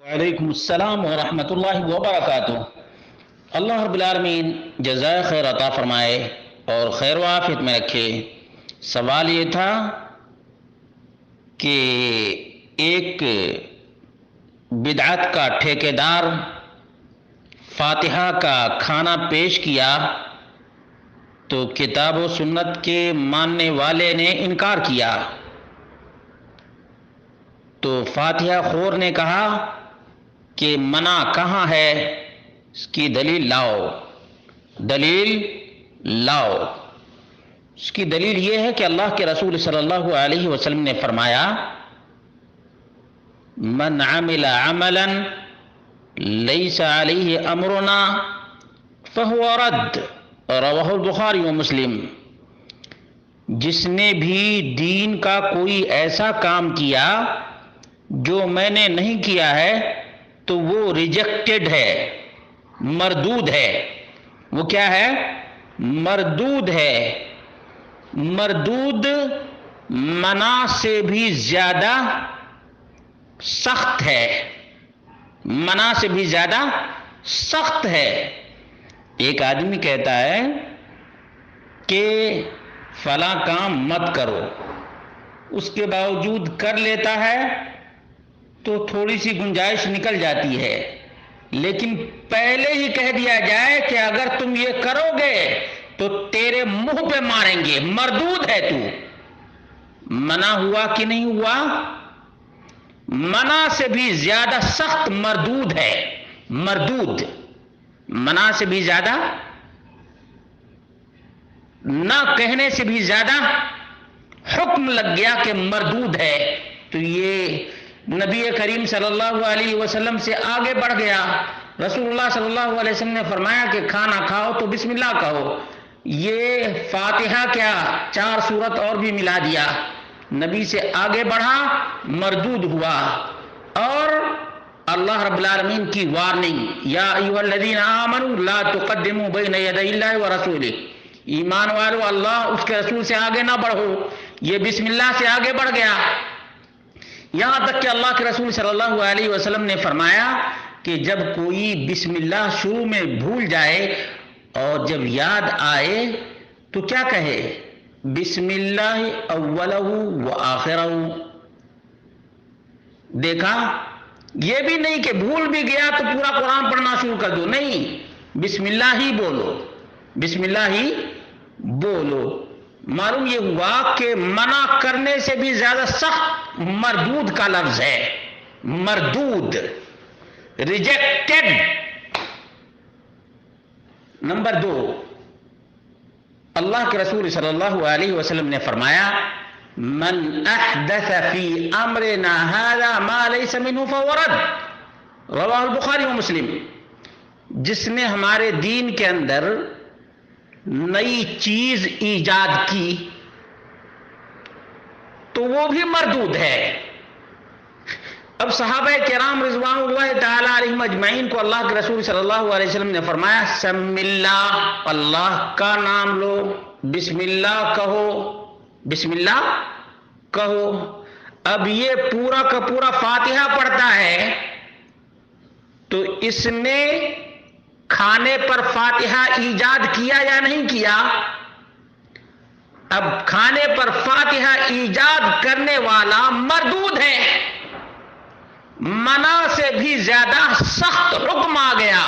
وعلیکم السلام ورحمۃ اللہ وبرکاتہ۔ اللہ رب العالمین جزائے خیر عطا فرمائے اور خیر و عافیت میں رکھے۔ سوال یہ تھا کہ ایک بدعت کا ٹھیکیدار فاتحہ کا کھانا پیش کیا تو کتاب و سنت کے ماننے والے نے انکار کیا، تو فاتحہ خور نے کہا کہ منع کہاں ہے، اس کی دلیل لاؤ۔ اس کی دلیل یہ ہے کہ اللہ کے رسول صلی اللہ علیہ وسلم نے فرمایا من عمل عملا لیس علیہ امرنا فہو رد، رواہ البخاری و مسلم۔ جس نے بھی دین کا کوئی ایسا کام کیا جو میں نے نہیں کیا ہے تو وہ ریجیکٹڈ ہے، مردود ہے۔ وہ کیا ہے؟ مردود ہے۔ مردود منع سے بھی زیادہ سخت ہے، منع سے بھی زیادہ سخت ہے۔ ایک آدمی کہتا ہے کہ فلاں کام مت کرو، اس کے باوجود کر لیتا ہے تو تھوڑی سی گنجائش نکل جاتی ہے، لیکن پہلے ہی کہہ دیا جائے کہ اگر تم یہ کرو گے تو تیرے منہ پہ ماریں گے، مردود ہے تو۔ منع ہوا کہ نہیں ہوا؟ منع سے بھی زیادہ سخت مردود ہے، مردود۔ منع سے بھی زیادہ، نہ کہنے سے بھی زیادہ حکم لگ گیا کہ مردود ہے، تو یہ نبی کریم صلی اللہ علیہ وسلم سے آگے بڑھ گیا۔ رسول اللہ صلی اللہ علیہ وسلم نے فرمایا کہ کھانا کھاؤ تو بسم اللہ کہو۔ یہ فاتحہ کیا 4 سورت اور بھی ملا دیا، نبی سے آگے بڑھا، مردود ہوا۔ اور اللہ رب العالمین کی وارننگ، یا ایھا الذین آمنوا لا تقدموا بین یدی اللہ ورسولہ، ایمان والو اللہ اس کے رسول سے آگے نہ بڑھو۔ یہ بسم اللہ سے آگے بڑھ گیا، یہاں تک کہ اللہ کے رسول صلی اللہ علیہ وسلم نے فرمایا کہ جب کوئی بسم اللہ شروع میں بھول جائے اور جب یاد آئے تو کیا کہے؟ بسم اللہ اولہ و آخرہ۔ دیکھا، یہ بھی نہیں کہ بھول بھی گیا تو پورا قرآن پڑھنا شروع کر دو، نہیں، بسم اللہ ہی بولو، بسم اللہ ہی بولو۔ معلوم یہ ہوا کہ منع کرنے سے بھی زیادہ سخت مردود کا لفظ ہے، مردود، ریجیکٹڈ۔ نمبر 2، اللہ کے رسول صلی اللہ علیہ وسلم نے فرمایا من احدث فی امرنا ھذا ما لیس منہ فہو رد، رواہ البخاری و مسلم۔ جس نے ہمارے دین کے اندر نئی چیز ایجاد کی تو وہ بھی مردود ہے۔ اب صحابہ کرام رضوان اللہ تعالی علیہم اجمعین کو اللہ کے رسول صلی اللہ علیہ وسلم نے فرمایا سم اللہ، اللہ کا نام لو، بسم اللہ کہو، بسم اللہ کہو۔ اب یہ پورا کا پورا فاتحہ پڑھتا ہے تو اس نے کھانے پر فاتحہ ایجاد کیا یا نہیں کیا؟ اب کھانے پر فاتحہ ایجاد کرنے والا مردود ہے، منع سے بھی زیادہ سخت حکم آ گیا،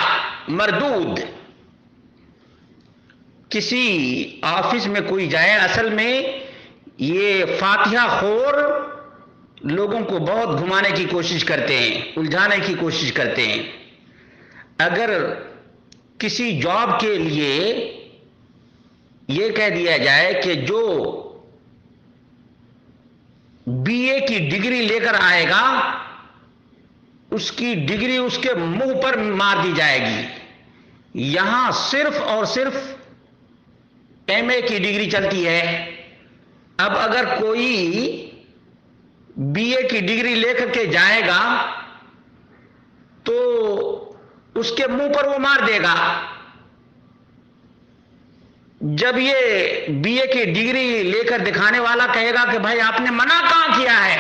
مردود۔ کسی آفس میں کوئی جائے، اصل میں یہ فاتحہ خور لوگوں کو بہت گھمانے کی کوشش کرتے ہیں، الجھانے کی کوشش کرتے ہیں۔ اگر کسی جاب کے لیے یہ کہہ دیا جائے کہ جو بی اے کی ڈگری لے کر آئے گا اس کی ڈگری اس کے منہ پر مار دی جائے گی، یہاں صرف اور صرف ایم اے کی ڈگری چلتی ہے۔ اب اگر کوئی بی اے کی ڈگری لے کر کے جائے گا تو اس کے منہ پر وہ مار دے گا۔ جب یہ بی اے کی ڈگری لے کر دکھانے والا کہے گا کہ بھائی آپ نے منع کہاں کیا ہے،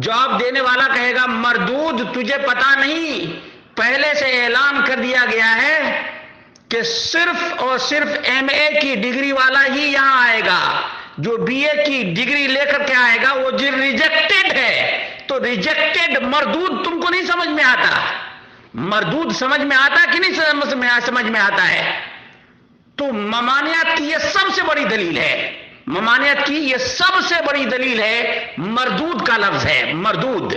جواب دینے والا کہے گا مردود تجھے پتا نہیں، پہلے سے اعلان کر دیا گیا ہے کہ صرف اور صرف ایم اے کی ڈگری والا ہی یہاں آئے گا، جو بی اے کی ڈگری لے کر کے آئے گا وہ ریجیکٹڈ ہے۔ تو ریجیکٹڈ مردود تم کو نہیں سمجھ میں آتا، مردود سمجھ میں آتا کہ نہیں سمجھ میں آتا ہے؟ تو ممانعت کی یہ سب سے بڑی دلیل ہے، ممانعت کی یہ سب سے بڑی دلیل ہے، مردود کا لفظ ہے، مردود۔